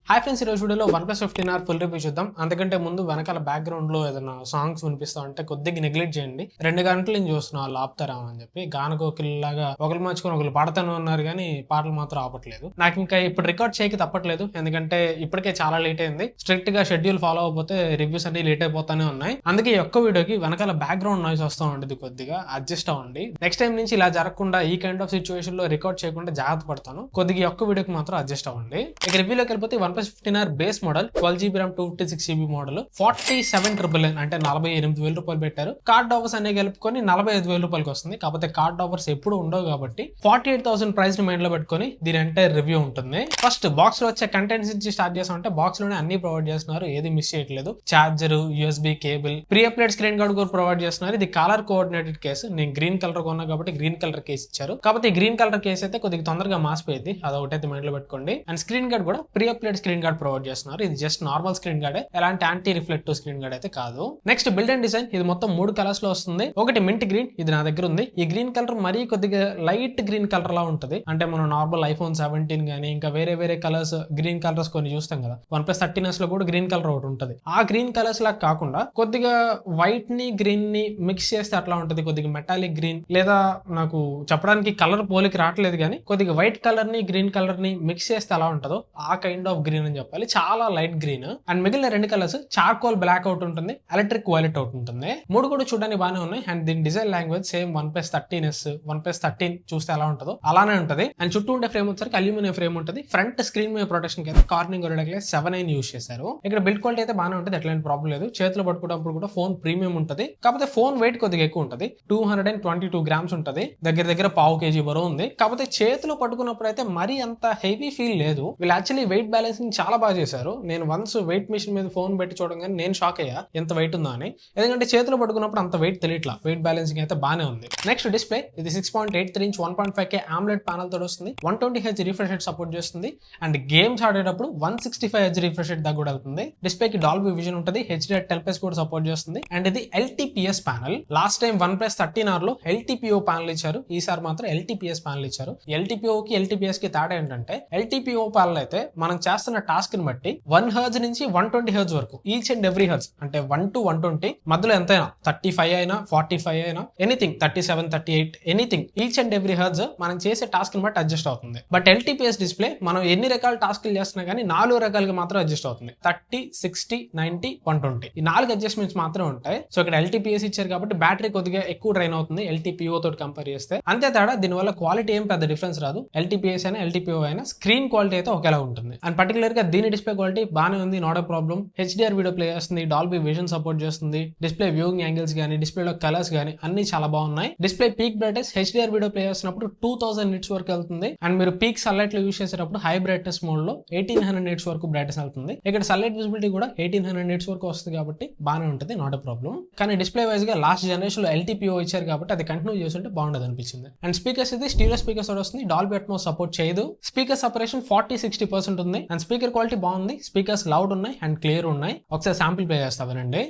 Hi friends, ఈరోజు వీడియోలో OnePlus 15R full review చూద్దాం. అంతకంటే ముందు వెనకాల బ్యాక్గ్రౌండ్ లో ఏదైనా సాంగ్స్ వినిపిస్తా ఉంటే కొద్దిగా నెగ్లెక్ట్ చేయండి. 2 గంటలు నేను చూస్తున్నా వాళ్ళు ఆపుతారా అని చెప్పి. గానకోకిల్లాగా ఒకరు మార్చుకొని ఒకరు పాడుతూనే ఉన్నారు కానీ పాటలు మాత్రం ఆపట్లేదు. నాకు ఇంకా ఇప్పుడు రికార్డ్ చేయక తప్పట్లేదు, ఎందుకంటే ఇప్పటికే చాలా లేట్ అయింది. స్ట్రిక్ట్ గా షెడ్యూల్ ఫాలో అయిపోతే రివ్యూస్ అన్ని లేట్ అయిపోతానే ఉన్నాయి. అందుకే ఈ ఒక్క వీడియోకి వెనకాల బ్యాక్గ్రౌండ్ నాయిస్ వస్తూ ఉంటుంది, కొద్దిగా అడ్జస్ట్ అవ్వండి. నెక్స్ట్ టైం నుంచి ఇలా జరగకుండా ఈ కైండ్ ఆఫ్ సిచ్యువేషన్ లో రికార్డ్ చేయకుండా జాగ్రత్త పడతాను. కొద్దిగా ఈ ఒక్క వీడియోకి మాత్రం అడ్జస్ట్ అవ్వండి. ఇక రివ్యూలోకి వెళ్ళిపోతే OnePlus 15R base model 12GB RAM 256GB model 47,999 అంటే 48,000 రూపాయలు పెట్టారు. కార్డ్ ఆఫర్స్ అనే కలుపుకొని 45,000 రూపాయలకి వస్తుంది. కాకపోతే కార్డ్ ఆఫర్స్ ఎప్పుడు ఉండవు కాబట్టి 48,000 ప్రైస్ ని మైండ్ లో పెట్టుకొని దీని ఎంటైర్ రివ్యూ ఉంటుంది. ఫస్ట్ బాక్స్ లో వచ్చే కంటెంట్స్ నుంచి స్టార్ట్ చేసామంటే బాక్స్ లోనే అన్ని ప్రొవైడ్ చేస్తున్నారు, ఏది మిస్ చేయట్లేదు. Charger, USB cable, pre applied screen guard కూడా ప్రొవైడ్ చేస్తున్నారు. ఇది కలర్ కోఆర్డినేటెడ్ కేసు. నేను గ్రీన్ కలర్ కొన్నా కాబట్టి గ్రీన్ కలర్ కేసు ఇచ్చారు. కాకపోతే గ్రీన్ కలర్ కేసు అయితే కొద్దిగా తొందరగా మాసిపోయింది, అదొకటైతే మైండ్ లో పెట్టుకోండి. అండ్ స్క్రీన్ గార్డ్ కూడా pre applied screen guard provide చేస్తున్నారు. ఇది జస్ట్ నార్మల్ స్క్రీన్ గార్డే, ఎలాంటి యాంటీ రిఫ్లెక్టివ్ స్క్రీన్ గార్డ్ అయితే కాదు. Next build and design. ఇది మొత్తం 3 కలర్స్ లో వస్తుంది. ఒకటి మింట్ గ్రీన్, ఇది నా దగ్గర ఉంది. ఈ గ్రీన్ కలర్ మరీ కొద్దిగా లైట్ గ్రీన్ కలర్ లా ఉంటది. అంటే మనం నార్మల్ iPhone 17 గానీ ఇంకా వేరే కలర్స్ గ్రీన్ కలర్స్ కొన్ని చూస్తాం కదా. OnePlus 13s లో కూడా గ్రీన్ కలర్ ఒకటి ఉంటది. ఆ గ్రీన్ కలర్స్ లా కాకుండా కొద్దిగా వైట్ ని గ్రీన్ ని మిక్స్ చేస్తే అట్లా ఉంటది. కొద్దిగా మెటాలిక్ గ్రీన్, లేదా నాకు చెప్పడానికి కలర్ పోలికి రావట్లేదు కానీ కొద్దిగా వైట్ కలర్ ని గ్రీన్ కలర్ ని మిక్స్ చేస్తే అలా ఉంటదో ఆ కైండ్ ఆఫ్ గ్రీన్ అని చెప్పాలి. చాలా లైట్ గ్రీన్. అండ్ మిగిలిన 2 కలర్స్ చార్కోల్ బ్లాక్ అవుట్ ఉంటుంది, ఎలక్ట్రిక్ వైలెట్ అవుట్ ఉంటుంది. 3 కూడా చూడడానికి బాగానే ఉన్నాయి. అండ్ దీని design language same OnePlus 13s, OnePlus 13 చూస్తే ఎలా ఉంటుందో అలానే ఉంటది. అండ్ చుట్టూ ఉండే ఫ్రేమ్ వచ్చరికి అల్యూమినియం ఫ్రేమ్ ఉంటుంది. ఫ్రంట్ స్క్రీన్ మీద ప్రొటెక్షన్ కి అయితే Corning gorilla glass 7i use చేశారు. ఇక్కడ బిల్డ్ క్వాలిటీ అయితే బాగానే ఉంటుంది, ఎట్లాంటి ప్రాబ్లం లేదు. చేతిలో పట్టుకున్నప్పుడు కూడా ఫోన్ ప్రీమియం ఉంటుంది. కాకపోతే ఫోన్ వెయిట్ కొద్దిగా ఎక్కువ ఉంటుంది, 222 గ్రామ్స్ ఉంటుంది. దగ్గర పావు కేజీ బరువు ఉంది. కాకపోతే చేతిలో పట్టుకున్నప్పుడు అయితే మరీ అంత హెవీ ఫీల్ లేదు. వీళ్ళు యాక్చువల్లీ వెయిట్ బ్యాలెన్సింగ్ చాలా బాగా చేశారు. నేను వన్స్ వెయిట్ మిషన్ మీద ఫోన్ పెట్టి చూడగానే నేను షాక్ అయ్యా ఎంత వెయిట్ ఉందా అని. ఎందుకంటే చేతిలో పట్టుకున్నప్పుడు అంత వెయిట్ తెలియట్లా. వెయిట్ బ్యాలెన్సింగ్ అయితే బాగానే ఉంది. Next display. ఇది 6.83 ఇంచ్ 1.5K AMOLED ప్యానల్ తో వస్తుంది. 120Hz రిఫ్రెష్ రేట్ సపోర్ట్ చేస్తుంది. అండ్ గేమ్స్ ఆడేటప్పుడు 165Hz రిఫ్రెష్ రేట్ దాకా కూడా వెళ్తుంది. డిస్ప్లేకి డాల్బీ విజన్ ఉంటుంది, HDR10+ కూడా సపోర్ట్ చేస్తుంది. అండ్ ఇది LTPS panel. Last time OnePlus 13R లో LTPO ప్యానల్ ఇచ్చారు, ఈసారి మాత్రం LTPS ప్యానల్ ఇచ్చారు. LTPO కి LTPS కి తేడా ఏంటంటే LTPO ప్యానల్ అయితే మనం చేస్తున్న టాస్క్ ని బట్టి 1Hz నుంచి 120Hz వరకు ఈచ్ అండ్ ఎవ్రీ హెర్జ్, అంటే 1 to 120 మధ్యలో ఎంతైనా 35 అయినా 45 అయినా anything 37, 38 anything each and every hertz మనం చేసే టాస్క్ ని బట్టి అడ్జస్ట్ అవుతుంది. బట్ LTPS డిస్ప్లే మనం ఎన్ని రకాల టాస్క్లు చేస్తున్నా కానీ 4 రకాలుగా మాత్రం అడ్జస్ట్ అవుతుంది. 30, 60, 90, 120 ఈ 4 అడ్జస్ట్మెంట్స్ మాత్రమే ఉంటాయి. సో ఇక్కడ LTPS ఇచ్చారు కాబట్టి బ్యాటరీ కొద్దిగా ఎక్కువ డ్రైన్ అవుతుంది LTPO తోటి కంపేర్ చేస్తే. అంతే తేడా, దీనివల్ల క్వాలిటీ ఏం పెద్ద డిఫరెన్స్ రాదు. LTPS అయినా LTPO అయినా స్క్రీన్ క్వాలిటీ అయితే ఒకేలా ఉంటుంది. అండ్ పర్టికులర్ గా దీని డిస్ప్లే క్వాలిటీ బాగానే ఉంది, not problem. HDR video play చేస్తుంది, డాల్బీ విజన్ సపోర్ట్ చేస్తుంది. డిస్ప్లే వ్యూయింగ్ యాంగిల్స్ గానీ డిస్ప్లేలో కలర్స్ గానీ అన్ని చాలా బాగున్నాయి. Display peak brightness HDR video play చేస్తున్నప్పుడు 2000 nits వరకు వెళ్తుంది. అండ్ మీరు పీక్ సన్లైట్ లో యూస్ చేసేటప్పుడు హై బ్రైట్నెస్ మోడ్ లో 1800 nits వరకు బ్రైట్నెస్ వెళ్తుంది. ఇక్కడ సన్లైట్ విజిబిలిటీ కూడా 1800 nits వరకు వస్తుంది కాబట్టి బాగానే ఉంటుంది, నాట్ ప్రాబ్లం. కానీ డిస్ప్లే వైజ్ గా లాస్ట్ జనరేషన్ లో LTPO ఇచ్చారు కాబట్టి అది కంటిన్యూ చేస్తుంటే బాగుండదు అనిపించింది. అండ్ స్పీకర్స్ ఇది స్టీరియో స్పీకర్స్ వస్తుంది, డాల్బీ అట్మోస్ సపోర్ట్ చేయదు. స్పీకర్ సపరేషన్ 40-60% ఉంది. అండ్ స్పీకర్ క్వాలిటీ బాగుంది, స్పీకర్స్ లౌడ్ ఉన్నాయి అండ్ క్లియర్ ఉన్నాయి. ఒకసారి శాంపిల్ ప్లే చేస్తానండి.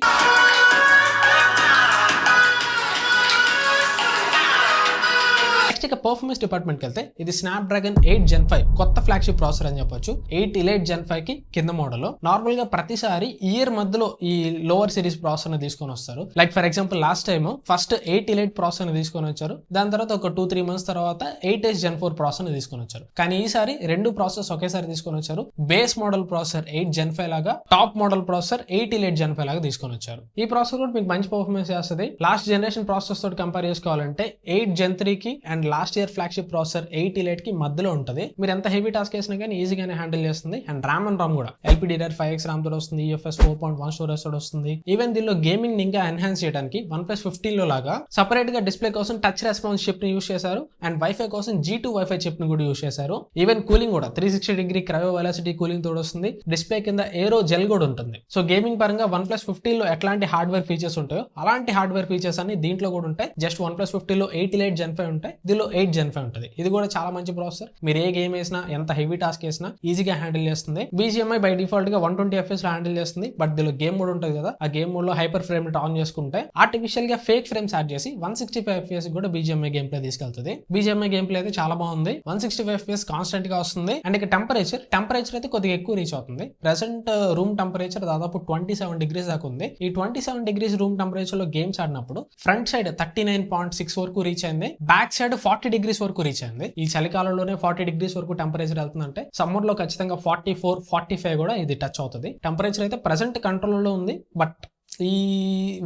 పర్ఫార్మెన్స్ డిపార్ట్మెంట్ కి వెళ్తే ఇది Snapdragon 8 Gen 5 కొత్త ఫ్లాగ్షిప్ ప్రాసెసర్ అని చెప్పొచ్చు. 8 Elite Gen 5 కి కింద మోడల్. నార్మల్ గా ప్రతిసారి ఇయర్ మధ్యలో ఈ లోవర్ సిరీస్ ప్రాసెసర్ ని తీసుకొని వస్తారు. Like for example last time first 8 Elite processor ని తీసుకొని వచ్చారు, దాని తర్వాత ఒక 2-3 months తర్వాత 8S Gen 4 ప్రాసెసర్ ని తీసుకొని వచ్చారు. కానీ ఈసారి 2 ప్రాసెసర్స్ ఒకేసారి తీసుకొని వచ్చారు. బేస్ మోడల్ ప్రాసెసర్ 8 Gen 5 లాగా, top model processor 8 Elite Gen 5 లాగా తీసుకొని వచ్చారు. ఈ ప్రాసెసర్ కూడా మీకు మంచి పర్ఫార్మెన్స్ చేస్తుంది. లాస్ట్ జనరేషన్ ప్రాసెసర్ తోటి కంపేర్ చేసుకోవాలంటే 8 Gen 3 కి and last year flagship processor 8 Elite కి మధ్యలో ఉంటుంది. మీరు ఎంత హెవీ టాస్క్ చేసినా కానీ ఈజీగానే హ్యాండిల్ చేస్తుంది. అండ్ RAM కూడా LPDDR5X RAM తో వస్తుంది, UFS 4.1 స్టోరేజ్ తో వస్తుంది. ఈవెన్ దీనిలో గేమింగ్ ఇంకా ఎన్హాన్స్ చేయడానికి OnePlus 15 లో లాగా సెపరేట్ గా డిస్ప్లే కోసం టచ్ రెస్పాన్స్ చిప్ ని యూస్ చేశారు. అండ్ వైఫై కోసం G2 వైఫై చిప్ ని కూడా యూస్ చేశారు. ఈవెన్ కూలింగ్ కూడా 360° క్రయో వెలాసిటీ కూలింగ్ తో వస్తుంది. డిస్ప్లే కింద ఏరో జెల్ కూడా ఉంటుంది. సో గేమింగ్ పరంగా OnePlus 15 లో ఎట్లాంటి హార్డ్వేర్ ఫీచర్స్ ఉంటాయో అలాంటి హార్డ్వేర్ ఫీచర్స్ అన్ని దీంట్లో కూడా ఉంటాయి. జస్ట్ OnePlus 15 లో 8 Elite Gen 5 ఉంటాయి, దీనిలో Adreno 8 Gen 5 ఉంటుంది. ఇది కూడా చాలా మంచి ప్రాసెసర్. మీరు ఏ గేమ్ వేసినా ఎంత హెవీ టాస్క్ వేసినా ఈజీగా హ్యాండిల్ చేస్తుంది. BGMI బై డిఫాల్ట్ గా 120 FPS లో హ్యాండిల్ చేస్తుంది. బట్ దీనిలో గేమ్ మోడ్ ఉంటుంది కదా, ఆ గేమ్ మోడ్ లో హైపర్ ఫ్రేమ్ రేట్ ఆన్ చేసుకుంటే ఆర్టిఫిషియల్ గా ఫేక్ ఫ్రేమ్స్ యాడ్ చేసి 165 FPS కూడా BGMI గేమ్ ప్లే తీసుకెళ్తుంది. BGMI గేమ్ ప్లే అయితే చాలా బాగుంది. 165 FPS కాన్స్టెంట్ గా వస్తుంది. అండ్ ఇక టెంపరేచర్ అయితే కొద్దిగా ఎక్కువ రీచ్ అవుతుంది. ప్రెసెంట్ రూమ్ టెంపరేచర్ దాదాపు 27 degrees దాకా ఉంది. ఈ 27 degrees రూమ్ టెంపరేచర్ లో గేమ్స్ ఆడినప్పుడు ఫ్రంట్ సైడ్ 39.6 వరకు రీచ్ అయింది, బ్యాక్ సైడ్ 40 degrees వరకు రీచ్ అయింది. ఈ చలికాలంలోనే 40 degrees వరకు టెంపరేచర్ వెళ్తుందంటే సమ్మర్ లో ఖచ్చితంగా 44-45 కూడా ఇది టచ్ అవుతుంది. టెంపరేచర్ అయితే ప్రెసెంట్ కంట్రోల్ లో ఉంది. బట్ ఈ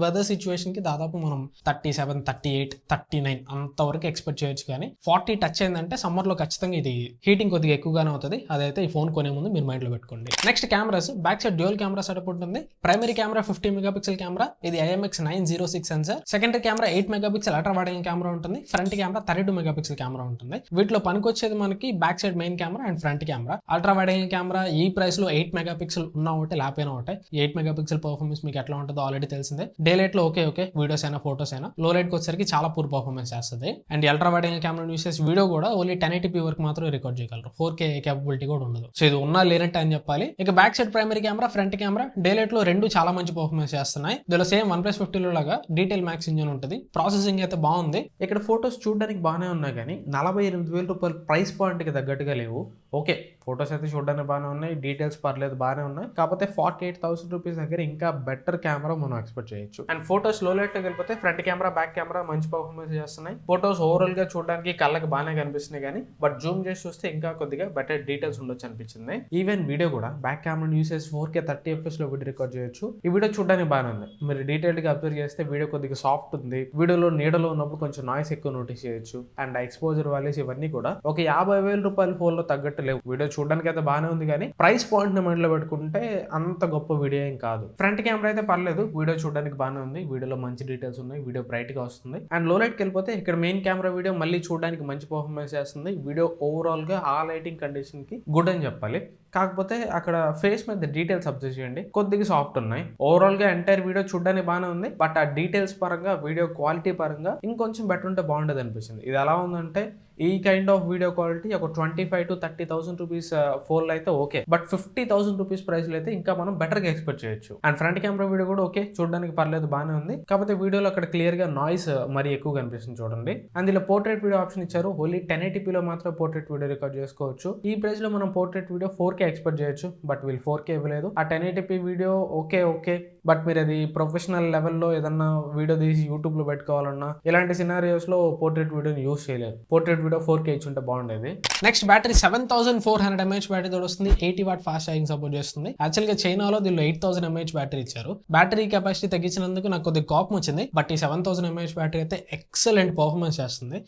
వెదర్ సిచ్యువేషన్ కి దాదాపు మనం 37, 38, 39 అంతవరకు ఎక్స్పెక్ట్ చేయొచ్చు. కానీ 40 టచ్ అయిందంటే సమ్మర్ లో ఖచ్చితంగా ఇది హీటింగ్ కొద్దిగా ఎక్కువగానే అవుతుంది. అదైతే ఈ ఫోన్ కొనే ముందు మీరు మైండ్ లో పెట్టుకోండి. Next cameras, back side dual camera setup ఉంటుంది. ప్రైమరీ కెమెరా 50 మెగాపిక్సెల్ కెమెరా, ఇది IMX906 sensor. Secondary camera 8 megapixel ultra wide angle camera ఉంటుంది. ఫ్రంట్ కెమెరా 32 మెగాపిక్సెల్ కెమెరా ఉంటుంది. వీటిలో పనికొచ్చేది మనకి back side main camera and front camera. Ultra wide angle camera ఈ price లో 8 megapixel ఉన్నా ఒకటి లేకపోయినా ఒకటే. 8 మెగాపిక్సెల్ పర్ఫార్మెన్స్ మీకు ఎట్లా ఉంటుందో ఆల్రెడీ తెలిసిందే. డే లైట్ లో ఓకే వీడియోస్ అయినా ఫోటోస్ అయినా, లో లైట్ కి వచ్చేసరికి చాలా పూర్ పర్ఫార్మెన్స్ చేస్తుంది. And ultra wide angle camera use చేసి వీడియో కూడా ఓన్లీ 1080p వరకు మాత్రమే రికార్డ్ చేయగలరు. 4K కేపబిలిటీ కూడా ఉండదు. సో ఇది ఉన్నా లేనట్టు అని చెప్పాలి. ఇక back side primary camera, front camera day light లో రెండు చాలా మంచి పర్ఫార్మెన్స్ చేస్తున్నాయి. దీనిలో సేమ్ OnePlus 50 లో లాగా డీటెయిల్ మ్యాక్స్ ఇంజన్ ఉంటుంది. ప్రాసెసింగ్ అయితే బాగుంది. ఇక్కడ ఫోటోస్ చూడడానికి బాగానే ఉన్నాయి కానీ 48,000 రూపాయలు ప్రైస్ పాయింట్ కి తగ్గట్టుగా లేవు. ఓకే ఫోటోస్ అయితే చూడడానికి బాగానే ఉన్నాయి, డీటెయిల్స్ పర్లేదు బాగానే ఉన్నాయి. కాకపోతే 48,000 రూపీస్ దగ్గర ఇంకా బెటర్ కెమెరా మనం ఎక్స్పెక్ట్ చేయొచ్చు. అండ్ ఫోటోస్ లో లైట్ లోకి వెళ్ళిపోతే ఫ్రంట్ కెమెరా, బ్యాక్ కెమెరా మంచి పర్ఫార్మెన్స్ చేస్తున్నాయి. ఫోటోస్ ఓవరాల్ గా చూడడానికి కళ్ళకి బాగానే కనిపిస్తున్నాయి కానీ బట్ జూమ్ చేసి చూస్తే ఇంకా కొద్దిగా బెటర్ డీటెయిల్స్ ఉండొచ్చు అనిపించింది. ఈవెన్ వీడియో కూడా బ్యాక్ కెమెరా యూస్ చేసి 4K 30 FPS లో వీడియో రికార్డ్ చేయొచ్చు. ఈ వీడియో చూడడానికి బాగానే ఉంది. మీరు డీటెయిల్ గా అబ్జర్వ్ చేస్తే వీడియో కొద్దిగా సాఫ్ట్ ఉంది. వీడియోలో నీడలో ఉన్నప్పుడు కొంచెం నాయిస్ ఎక్కువ నోటీస్ చేయొచ్చు. అండ్ ఎక్స్పోజర్ వాల్యూస్ ఇవన్నీ కూడా ఒక 50,000 రూపాయల ఫోన్ లో తగ్గట్టు లేవు. వీడియో చూడడానికి అయితే బాగానే ఉంది కానీ ప్రైస్ పాయింట్ ని మైండ్ లో పెట్టుకుంటే అంత గొప్ప వీడియో ఏం కాదు. ఫ్రంట్ కెమెరా అయితే పర్లేదు, వీడియో చూడడానికి బాగానే ఉంది. వీడియోలో మంచి డీటెయిల్స్ ఉన్నాయి, వీడియో బ్రైట్ గా వస్తుంది. అండ్ లో లైట్ కి వెళ్ళిపోతే ఇక్కడ మెయిన్ కెమెరా వీడియో మళ్ళీ చూడడానికి మంచి పర్ఫార్మెన్స్ చేస్తుంది. వీడియో ఓవరాల్ గా ఆ లైటింగ్ కండిషన్ కి గుడ్ అని చెప్పాలి. కాకపోతే అక్కడ ఫేస్ మీద డీటెయిల్స్ అబ్జర్వ్ చేయండి, కొద్దిగా సాఫ్ట్ ఉన్నాయి. ఓవరాల్ గా ఎంటైర్ వీడియో చూడడానికి బాగానే ఉంది. బట్ ఆ డీటెయిల్స్ పరంగా, వీడియో క్వాలిటీ పరంగా ఇంకొంచెం బెటర్ ఉంటే బాగుండేది అనిపించింది. ఇది ఎలా ఉందంటే ఈ కైండ్ ఆఫ్ వీడియో క్వాలిటీ ఒక 25,000 to 30,000 రూపీస్ ఫోన్ అయితే ఓకే. బట్ 50,000 రూపీస్ ప్రైస్ లో అయితే ఇంకా మనం బెటర్ గా ఎక్స్పెక్ట్ చేయొచ్చు. అండ్ ఫ్రంట్ కెమెరా వీడియో కూడా ఓకే, చూడడానికి పర్లేదు బాగానే ఉంది. కాకపోతే వీడియోలో అక్కడ క్లియర్ గా నాయిస్ మరి ఎక్కువ కనిపిస్తుంది చూడండి. అండ్ ఇలా పోర్ట్రేట్ వీడియో ఆప్షన్ ఇచ్చారు. ఓన్లీ 1080p లో మాత్రం పోర్ట్రేట్ వీడియో రికార్డ్ చేసుకోవచ్చు. ఈ ప్రైస్ లో మనం పోర్ట్రేట్ వీడియో 4K ఎక్స్పెక్ట్ చేయొచ్చు. బట్ వీళ్ళు 4K ఇవ్వలేదు. ఆ 1080p వీడియో ఓకే బట్ మీరు అది ప్రొఫెషనల్ లెవెల్లో ఏదన్నా వీడియో తీసి యూట్యూబ్ లో పెట్టుకోవాలన్నా ఇలాంటి సినారియోస్ లో పోర్ట్రేట్ వీడియోని యూస్ చేయలేదు. పోర్ట్రేట్ వీడియో 4K ఇచ్చి ఉంటే బాగుండేది. నెక్స్ట్ బ్యాటరీ 7400 mAh బ్యాటరీ తోడు వస్తుంది. 80 వాట్ ఫాస్ట్ ఛార్జింగ్ సపోర్ట్ చేస్తుంది. యాక్చువల్ గా చైనాలో దీనిలో 8000 mAh బ్యాటరీ ఇచ్చారు. బ్యాటరీ కెపాసిటీ తగ్గించినందుకు నాకు కొద్దిగా కోపం వచ్చింది. బట్ ఈ 7000 mAh బ్యాటరీ అయితే ఎక్సలెంట్ పర్ఫార్మెన్స్ చేస్తుంది.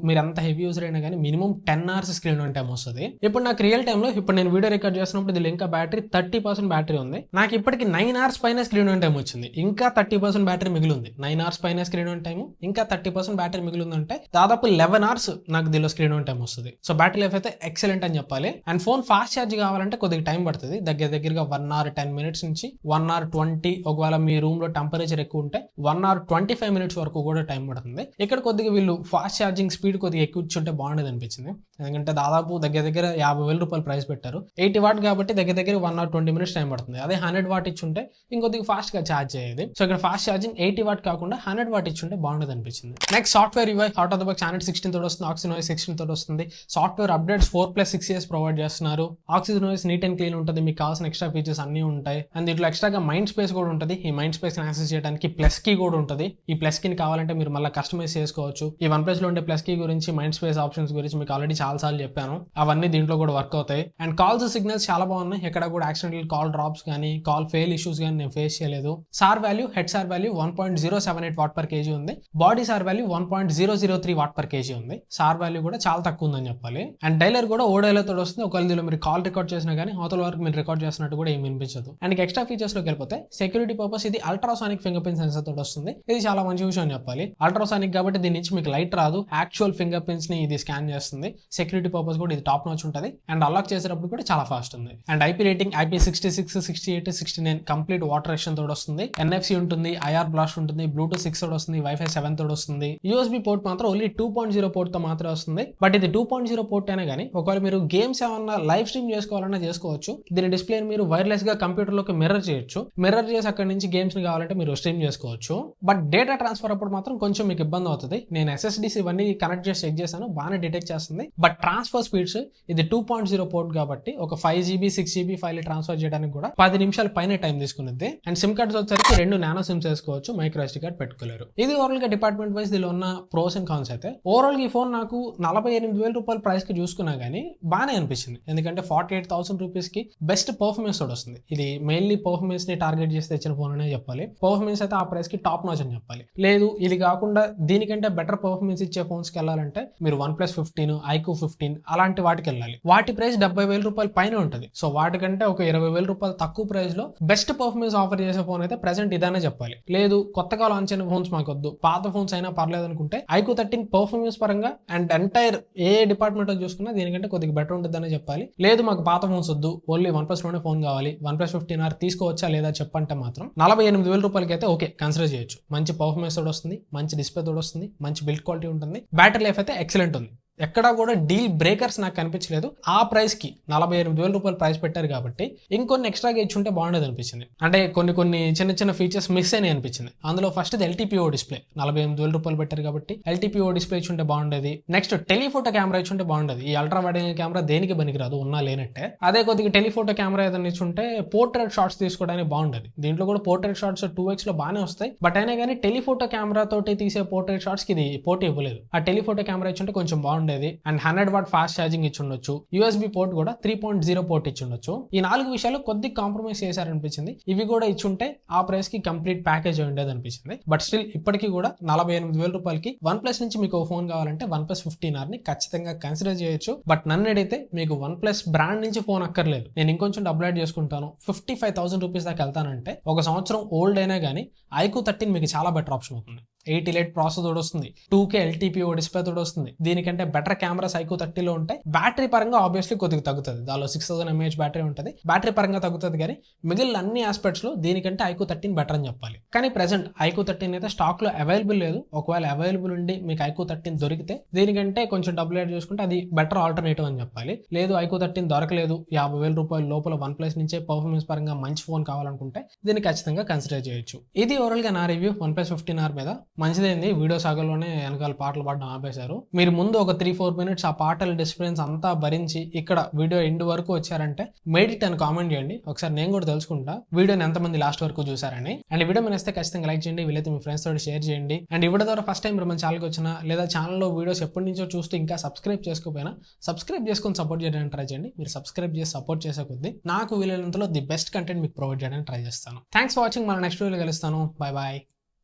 మీరు ఎంత హెవీ యూజర్ అయినా కానీ minimum 10 hours screen on time వస్తుంది. ఇప్పుడు నాకు రియల్ టైమ్ లో ఇప్పుడు నేను వీడియో రికార్డ్ చేస్తున్నప్పుడు దీనిలో ఇంకా బ్యాటరీ 30% బ్యాటరీ ఉంది. నాకు ఇప్పటికి 9 hours పైన స్క్రీన్ ఆన్ టైం వచ్చింది. ఇంకా 30% బ్యాటరీ మిగిలి ఉంది. 9 hours పైన స్క్రీన్ ఆన్ టైం, ఇంకా 30% బ్యాటరీ మిగిలి ఉందంటే దాదాపు 11 hours నాకు దీనిలో స్క్రీన్ ఆన్ టైం వస్తుంది. సో బ్యాటరీ లైఫ్ అయితే ఎక్సలెంట్ అని చెప్పాలి. అండ్ ఫోన్ ఫాస్ట్ ఛార్జ్ కావాలంటే కొద్దిగా టైం పడుతుంది. దగ్గరగా 1 hour 10 minutes నుంచి 1 hour 20, ఒకవేళ మీ రూమ్ లో టెంపరేచర్ ఎక్కువ ఉంటే 1 hour 25 minutes వరకు కూడా టైం పడుతుంది. ఇక్కడ కొద్దిగా వీళ్ళు ఫాస్ట్ ఛార్జింగ్ స్పీడ్ కొద్దిగా ఎక్కువ ఇచ్చుంటే బాగుండేది అనిపించింది. ఎందుకంటే దాదాపు దగ్గర 50,000 రూపాయలు ప్రైస్ పెట్టారు. 80 వాట్ కాబట్టి దగ్గర 1 hour 20 minutes టైం పడుతుంది. అదే 100 వాట్ ఇచ్చుంటే ఇంకొద్దిగా ఫాస్ట్ గా ఛార్జ్ అయ్యేది. సో ఇక్కడ ఫాస్ట్ ఛార్జింగ్ 80 వాట్ కాకుండా 100 వాట్ ఇచ్చుంటే బాగుండేది అనిపించింది. Next software UI out of the box Android 16 తోటి వస్తుంది. Oxygen 16 తోటి వస్తుంది. సాఫ్ట్వేర్ అప్డేట్స్ 4+6 years ప్రొవైడ్ చేస్తున్నారు. Oxygen నీట్ అండ్ క్లీన్ ఉంటుంది. మీకు కావాల్సిన ఎక్స్ట్రా ఫీచర్స్ అన్ని ఉంటాయి. అండ్ దీంట్లో ఎక్స్ట్రాగా మైండ్ స్పేస్ కూడా ఉంటుంది. ఈ మైండ్ స్పేస్ ని యాక్సెస్ చేయడానికి ప్లస్ కీ కూడా ఉంటుంది. ఈ ప్లస్ కీని కావాలంటే మీరు మళ్ళీ కస్టమైజ్ చేసుకోవచ్చు. ఈ OnePlus లో ఉండే ప్లస్ కీ గురించి, మైండ్ స్పేస్ ఆప్షన్స్ గురించి మీకు ఆల్రెడీ చాలా సార్లు చెప్పాను. అవన్నీ దీంట్లో కూడా వర్క్ అవుతాయి. అండ్ కాల్స్ సిగ్నల్స్ చాలా బాగున్నాయి. ఎక్కడ కూడా యాక్సిడెంటల్ కాల్ డ్రాప్స్ కానీ, కాల్ ఫెయిల్ ఇష్యూస్ కానీ నేను ఫేస్ చేయలేదు. SAR value, head SAR value 1.078 watt per kg ఉంది. Body SAR value 1.003 watt per kg ఉంది. సార్ వాల్యూ కూడా చాలా తక్కువ ఉందని చెప్పాలి. అండ్ డైలర్ కూడా ఓడైలర్ తోడు వస్తుంది. ఒకవేళ దీనిలో మీరు కాల్ రికార్డ్ చేసినా కానీ అవతల వరకు మీరు రికార్డ్ చేసినట్టు కూడా ఏమి వినిపించదు. అండ్ ఎక్స్ట్రా ఫీచర్స్ లోకి వెళ్ళిపోతే సెక్యూరిటీ పర్పస్ ఇది అల్ట్రాసానిక్ ఫింగర్ ప్రింట్ సెన్సర్ తోటి వస్తుంది. ఇది చాలా మంచి విషయం అని చెప్పాలి. అల్ట్రాసానిక్ కాబట్టి దీని నుంచి మీకు లైట్ రాదు. యాక్చువల్ ఫింగర్ ప్రింట్స్ ని ఇది స్కాన్ చేస్తుంది. సెక్యూరిటీ పర్పస్ కూడా ఇది టాప్ నాచ్ ఉంటుంది. అండ్ అన్లాక్ చేసేటప్పుడు కూడా చాలా ఫాస్ట్ ఉంది. And IP rating IP66, 68, 69 complete water resistance option తోడు వస్తుంది, NFC ఉంటుంది, IR బ్లాస్ట్ ఉంటుంది, Bluetooth 6 తోడు వస్తుంది, Wi-Fi 7 తోడు వస్తుంది. USB పోర్ట్ మాత్రం ఓన్లీ 2.0 పోర్ట్ తో మాత్రమే వస్తుంది. బట్ ఇది 2.0 పోర్ట్ అయినా కానీ ఒకవేళ మీరు గేమ్స్ ఏమన్నా లైవ్ స్ట్రీమ్ చేసుకోవాలన్నా చేసుకోవచ్చు. దీని డిస్ప్లే మీరు వైర్లెస్ గా కంప్యూటర్ లోకి మిర్రర్ చేయొచ్చు. మిర్రర్ చేసి అక్కడ నుంచి గేమ్స్ ని కావాలంటే మీరు స్ట్రీమ్ చేసుకోవచ్చు. బట్ డేటా ట్రాన్స్ఫర్ అప్పుడు మాత్రం కొంచెం మీకు ఇబ్బంది అవుతుంది. నేను SSDs ఇవన్నీ కనెక్ట్ చేసి చెక్ చేశాను, బాగానే డిటెక్ట్ చేస్తుంది. బట్ ట్రాన్స్ఫర్ స్పీడ్స్ ఇది 2.0 పోర్ట్ కాబట్టి ఒక 5GB 6GB ఫైల్ ట్రాన్స్ఫర్ చేయడానికి కూడా 10 నిమిషాల పైన టైం తీసుకున్నది. అండ్ సిమ్ కార్డ్స్ వచ్చేసరికి 2 నానో సిమ్స్ వేసుకోవచ్చు, మైక్రో SD కార్డ్ పెట్టుకోలేరు. ఇది ఓవరాల్ గా డిపార్ట్మెంట్ వైజ్ దీనిలో ఉన్న ప్రోస్ అండ్ కాన్స్ అయితే. ఓవరాల్ ఈ ఫోన్ నాకు 48,000 రూపాయల ప్రైస్ కి చూసుకున్నా గానీ బాగానే అనిపించింది. ఎందుకంటే 48,000 రూపీస్ కి బెస్ట్ పర్ఫార్మెన్స్ తోడు వస్తుంది. ఇది మెయిన్లీ పర్ఫార్మెన్స్ ని టార్గెట్ చేసి తెచ్చిన ఫోన్ అనే చెప్పాలి. పర్ఫార్మెన్స్ అయితే ఆ ప్రైస్ కి టాప్ నాచ్ అని చెప్పాలి. లేదు ఇది కాకుండా దీనికంటే బెటర్ పర్ఫార్మెన్స్ ఇచ్చే ఫోన్స్ కి వెళ్ళాలంటే మీరు OnePlus 15, iQOO 15 అలాంటి వాటికి వెళ్ళాలి. వాటి ప్రైస్ 70,000 రూపాయల పైన ఉంటుంది. సో వాటికంటే ఒక 20,000 రూపాయలు తక్కువ ప్రైస్ లో బెస్ట్ పర్ఫార్మెన్స్ ఆఫర్ చేసే ఫోన్ అయితే ప్రెసెంట్ ఇదనే చెప్పాలి. లేదు కొత్తగా లాంచ్ అయిన ఫోన్స్ మాకొద్దు, పాత ఫోన్స్ అయినా పర్లేదు అనుకుంటే iQOO 13 పర్ఫార్మెన్స్ పరంగా అండ్ ఎంటైర్ ఏ డిపార్ట్మెంట్ చూసుకున్నా దీనికంటే కొద్దిగా బెటర్ ఉంటుందని చెప్పాలి. లేదు మాకు పాత ఫోన్స్ వద్దు, ఓన్లీ OnePlus లోనే ఫోన్ కావాలి, OnePlus 15R తీసుకోవచ్చా లేదా చెప్పంటే మాత్రం 48,000 రూపాయలకి అయితే ఓకే కన్సిడర్ చేయొచ్చు. మంచి పర్ఫార్మెన్స్ తోడు వస్తుంది, మంచి డిస్ప్లే తోడు వస్తుంది, మంచి బిల్డ్ క్వాలిటీ ఉంటుంది, బ్యాటరీ లైఫ్ అయితే ఎక్సలెంట్ ఉంది. ఎక్కడా కూడా డీల్ బ్రేకర్స్ నాకు కనిపించలేదు. ఆ ప్రైస్ కి 48,000 రూపాయలు ప్రైస్ పెట్టారు కాబట్టి ఇంకొన్ని ఎక్స్ట్రాగా ఇచ్చుంటే బాగుండేది అనిపించింది. అంటే కొన్ని చిన్న చిన్న ఫీచర్స్ మిస్ అయినాయి అనిపించింది. అందులో ఫస్ట్ LTPO డిస్ప్లే 48,000 రూపాయలు పెట్టారు కాబట్టి LTPO డిస్ప్లే ఇచ్చుంటే బాగుండేది. నెక్స్ట్ టెలిఫోటో కెమెరా ఇచ్చుంటే బాగుండేది. ఈ అల్ట్రా వైడ్ యాంగిల్ కెమెరా దేనికి పనికిరాదు, ఉన్నా లేనట్టే. అదే కొద్దిగా టెలిఫోటో కెమెరా ఏదైనా ఇచ్చుంటే పోర్ట్రేట్ షాట్స్ తీసుకోవడానికి బాగుండేది. దీంట్లో కూడా పోర్ట్రేట్ షాట్స్ 2x లో బాగానే వస్తాయి. బట్ అయినా కానీ టెలిఫోటో కెమెరా తోటి తీసే పోర్ట్రేట్ షాట్స్ కి ఇది పోటీ ఇవ్వలేదు. ఆ టెలిఫోటో కెమెరా ఇచ్చుంటే కొంచెం బాగుండేది. అండ్ 100W ఫాస్ట్ ఛార్జింగ్ ఇచ్చుండొచ్చు, USB పోర్ట్ కూడా 3.0 పోర్ట్ ఇచ్చుండొచ్చు. ఈ 4 విషయాలు కొద్దిగా కాంప్రమైజ్ చేశారనిపించింది. ఇవి కూడా ఇచ్చుంటే ఆ ప్రైస్ కి కంప్లీట్ ప్యాకేజ్ ఉండేది అనిపించింది. బట్ స్టిల్ ఇప్పటికీ కూడా 48,000 రూపాయలకి OnePlus నుంచి మీకు ఫోన్ కావాలంటే OnePlus 15R ని ఖచ్చితంగా కన్సిడర్ చేయొచ్చు. బట్ నన్ను అడిగితే మీకు OnePlus బ్రాండ్ నుంచి ఫోన్ అక్కర్లేదు, నేను ఇంకొంచెం డబ్బులు యాడ్ చేసుకుంటాను, 55,000 రూపీస్ దాకా వెళ్తానంటే ఒక సంవత్సరం ఓల్డ్ అయినా కానీ iQOO 13 మీకు చాలా బెటర్ ఆప్షన్ అవుతుంది. 8 Elite ప్రాసెసర్ తోడు వస్తుంది, 2K LTPO డిస్ప్లే తోడు వస్తుంది. దీనికంటే బెటర్ కెమెరాస్ iQOO 30 లో ఉంటాయి. బ్యాటరీ పరంగా ఆబ్వియస్లీ కొద్దిగా తగ్గుతుంది, దానిలో 6000 mAh బ్యాటరీ ఉంటుంది. బ్యాటరీ పరంగా తగ్గుతుంది కానీ మిగిలిన అన్ని ఆస్పెక్ట్స్ లో దీనికంటే iQOO 13 బెటర్ అని చెప్పాలి. కానీ ప్రెసెంట్ iQOO 13 అయితే స్టాక్ లో అవైలబుల్ లేదు. ఒకవేళ అవైలబుల్ ఉండి మీకు iQOO 13 దొరికితే దీనికంటే కొంచెం డబ్బులు యాడ్ చేసుకుంటే అది బెటర్ ఆల్టర్నేటివ్ అని చెప్పాలి. లేదు iQOO 13 దొరకలేదు, 50,000 రూపాయల లోపల OnePlus నుంచే పర్ఫార్మెన్స్ పరంగా మంచి ఫోన్ కావాలనుకుంటే దీన్ని ఖచ్చితంగా కన్సిడర్ చేయొచ్చు. ఇది ఓవరాల్ గా నా రివ్యూ OnePlus 15R మీద. మంచిదైంది, వీడియో సాగలోనే వెనకాల పాటలు పాడడం ఆపేశారు. మీరు ముందు ఒక 3-4 మినిట్స్ ఆ పాటల డిస్ప్లేన్స్ అంతా భరించి ఇక్కడ వీడియో ఎండ్ వరకు వచ్చారంటే మేడిట్ అని కామెంట్ చేయండి, ఒకసారి నేను కూడా తెలుసుకుంటా వీడియోని ఎంతమంది లాస్ట్ వరకు చూసారని. అండ్ వీడియో మీద వస్తే ఖచ్చితంగా లైక్ చేయండి, వీలైతే మీ ఫ్రెండ్స్ తోటి షేర్ చేయండి. అండ్ ఈ వీడియో ద్వారా ఫస్ట్ టైం మన ఛానల్కి వచ్చినా లేదా ఛానల్లో వీడియోస్ ఎప్పటి నుంచో చూస్తూ ఇంకా సబ్స్క్రైబ్ చేసుకోకపోయినా సబ్స్క్రైబ్ చేసుకొని సపోర్ట్ చేయడానికి ట్రై చేయండి. మీరు సబ్స్క్రైబ్ చేసి సపోర్ట్ చేసే కొద్దీ నాకు వీలైనంతలో ది బెస్ట్ కంటెంట్ మీకు ప్రొవైడ్ చేయడానికి ట్రై చేస్తాను. Thanks for watching. మన నెక్స్ట్ వీడియోలో కలుస్తాను. Bye bye.